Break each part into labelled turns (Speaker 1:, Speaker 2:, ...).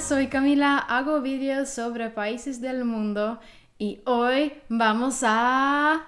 Speaker 1: soy Camila, hago videos sobre países del mundo y hoy vamos a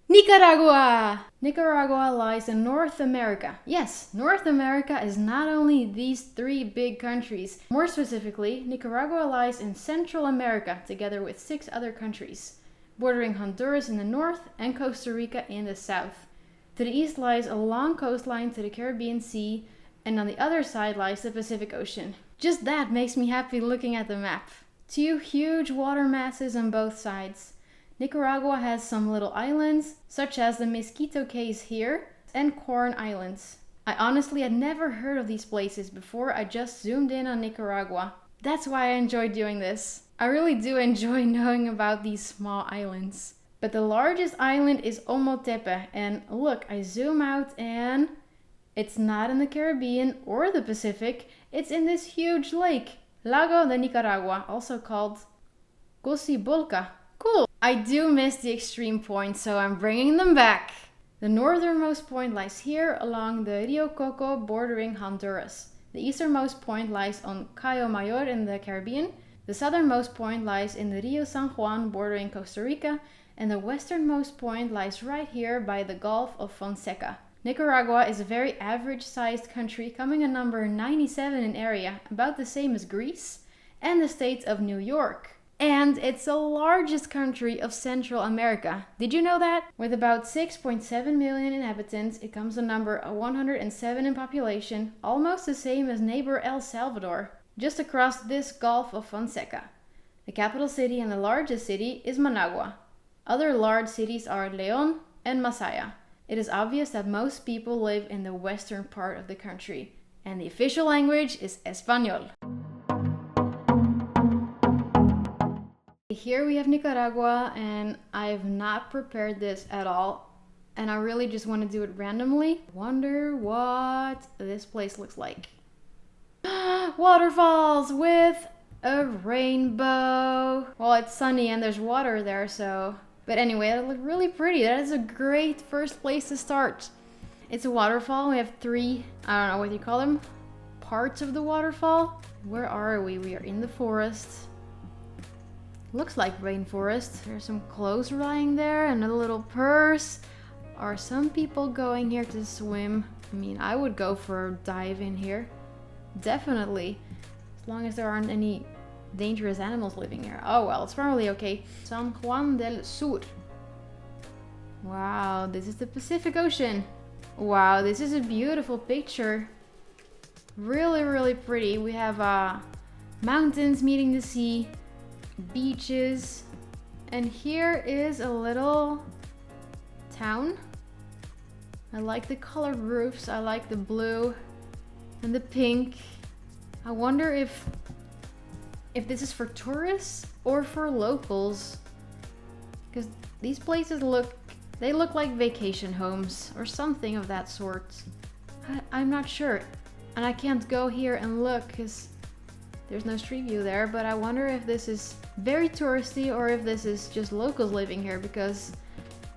Speaker 1: Nicaragua! Nicaragua lies in North America. Yes, North America is not only these three big countries. More specifically, Nicaragua lies in Central America together with 6 other countries, bordering Honduras in the north and Costa Rica in the south. To the east lies a long coastline to the Caribbean Sea, and on the other side lies the Pacific Ocean. Just that makes me happy looking at the map. 2 huge water masses on both sides. Nicaragua has some little islands, such as the Mosquito Cays here, and Corn Islands. I honestly had never heard of these places before I just zoomed in on Nicaragua. That's why I enjoy doing this. I really do enjoy knowing about these small islands. But the largest island is Ometepe, and look, I zoom out and it's not in the Caribbean or the Pacific, it's in this huge lake, Lago de Nicaragua, also called Cocibolca. Cool! I do miss the extreme points, so I'm bringing them back. The northernmost point lies here along the Rio Coco bordering Honduras. The easternmost point lies on Cayo Mayor in the Caribbean. The southernmost point lies in the Rio San Juan bordering Costa Rica. And the westernmost point lies right here by the Gulf of Fonseca. Nicaragua is a very average-sized country, coming in number 97 in area, about the same as Greece, and the state of New York. And it's the largest country of Central America. Did you know that? With about 6.7 million inhabitants, it comes to number 107 in population, almost the same as neighbor El Salvador, just across this Gulf of Fonseca. The capital city and the largest city is Managua. Other large cities are León and Masaya. It is obvious that most people live in the western part of the country, and the official language is Español. Here we have Nicaragua, and I've not prepared this at all, and I really just want to do it randomly. Wonder what this place looks like. Waterfalls with a rainbow. Well, it's sunny and there's water there, so... But anyway, that looked really pretty. That is a great first place to start. It's a waterfall. We have 3, I don't know what you call them, parts of the waterfall. Where are we? We are in the forest. Looks like rainforest. There's some clothes lying there and a little purse. Are some people going here to swim? I mean, I would go for a dive in here. Definitely. As long as there aren't any dangerous animals living here. Oh well, it's probably okay. San Juan del Sur. Wow, this is the Pacific Ocean. Wow, this is a beautiful picture. Really, really pretty. We have mountains meeting the sea, beaches, and here is a little town. I like the colored roofs. I like the blue and the pink. I wonder if this is for tourists or for locals, because these places look like vacation homes or something of that sort. I'm not sure, and I can't go here and look because there's no street view there, but I wonder if this is very touristy or if this is just locals living here, because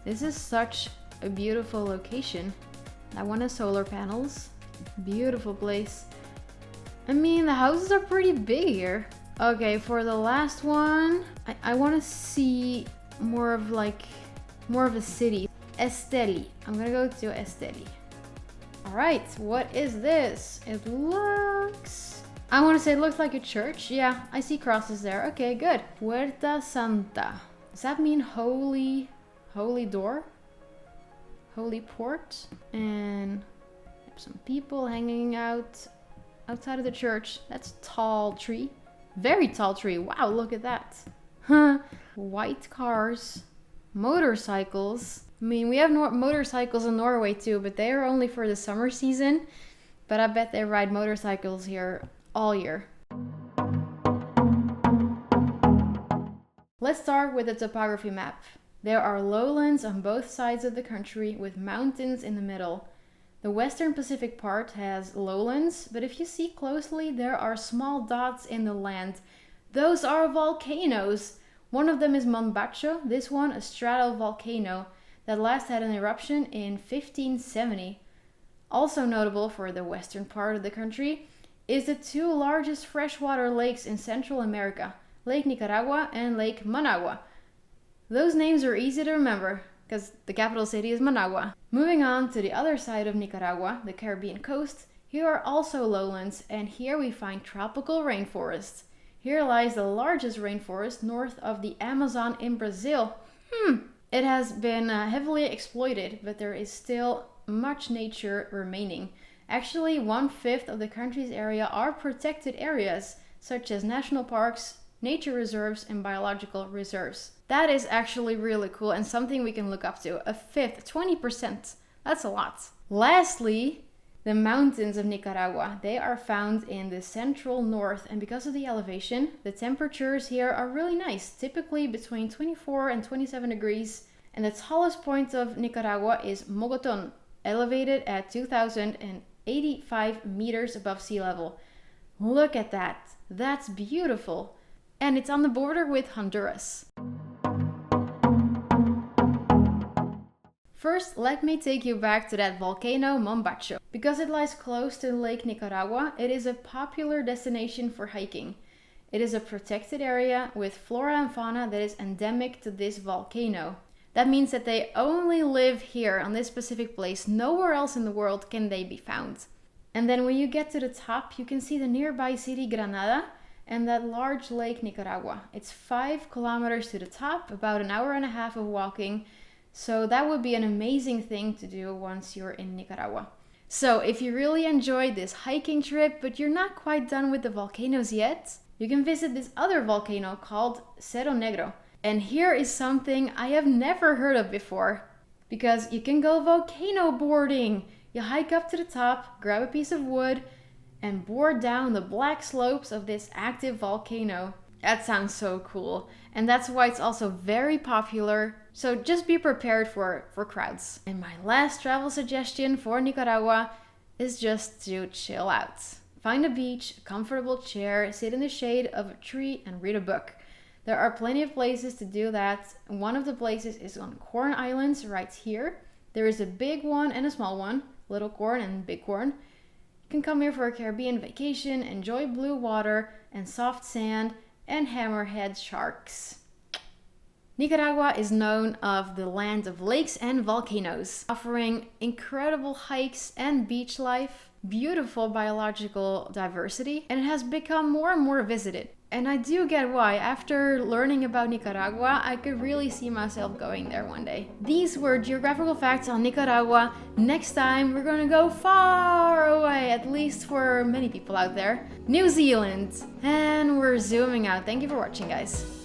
Speaker 1: this is such a beautiful location. I want solar panels. Beautiful place. I mean, the houses are pretty big here. Okay, for the last one, I want to see more of a city. Esteli. I'm gonna go to Esteli. Alright, what is this? It looks... I want to say it looks like a church. Yeah, I see crosses there. Okay, good. Puerta Santa. Does that mean holy door? Holy port? And some people hanging out outside of the church. That's a tall tree. Very tall tree. Wow, look at that. Huh. White cars. Motorcycles. I mean, we have motorcycles in Norway too, but they are only for the summer season. But I bet they ride motorcycles here all year. Let's start with the topography map. There are lowlands on both sides of the country with mountains in the middle. The western Pacific part has lowlands, but if you see closely, there are small dots in the land. Those are volcanoes. One of them is Mombacho, this one a stratovolcano that last had an eruption in 1570. Also notable for the western part of the country is the two largest freshwater lakes in Central America, Lake Nicaragua and Lake Managua. Those names are easy to remember because the capital city is Managua. Moving on to the other side of Nicaragua, the Caribbean coast, here are also lowlands, and here we find tropical rainforests. Here lies the largest rainforest north of the Amazon in Brazil. It has been heavily exploited, but there is still much nature remaining. Actually, 1/5 of the country's area are protected areas, such as national parks, nature reserves, and biological reserves. That is actually really cool and something we can look up to. 1/5, 20%. That's a lot. Lastly, the mountains of Nicaragua. They are found in the central north, and because of the elevation, the temperatures here are really nice, typically between 24 and 27 degrees. And the tallest point of Nicaragua is Mogoton, elevated at 2,085 meters above sea level. Look at that. That's beautiful. And it's on the border with Honduras. First, let me take you back to that volcano Mombacho. Because it lies close to Lake Nicaragua, it is a popular destination for hiking. It is a protected area with flora and fauna that is endemic to this volcano. That means that they only live here on this specific place. Nowhere else in the world can they be found. And then when you get to the top, you can see the nearby city Granada and that large lake Nicaragua. It's 5 kilometers to the top, about an hour and a half of walking. So that would be an amazing thing to do once you're in Nicaragua. So if you really enjoyed this hiking trip, but you're not quite done with the volcanoes yet, you can visit this other volcano called Cerro Negro. And here is something I have never heard of before, because you can go volcano boarding. You hike up to the top, grab a piece of wood, and board down the black slopes of this active volcano. That sounds so cool. And that's why it's also very popular. So just be prepared for crowds. And my last travel suggestion for Nicaragua is just to chill out. Find a beach, a comfortable chair, sit in the shade of a tree and read a book. There are plenty of places to do that. One of the places is on Corn Islands right here. There is a big one and a small one, Little Corn and Big Corn. You can come here for a Caribbean vacation, enjoy blue water and soft sand and hammerhead sharks. Nicaragua is known of the land of lakes and volcanoes, offering incredible hikes and beach life, beautiful biological diversity, and it has become more and more visited. And I do get why. After learning about Nicaragua, I could really see myself going there one day. These were geographical facts on Nicaragua. Next time, we're gonna go far away, at least for many people out there. New Zealand. And we're zooming out. Thank you for watching, guys.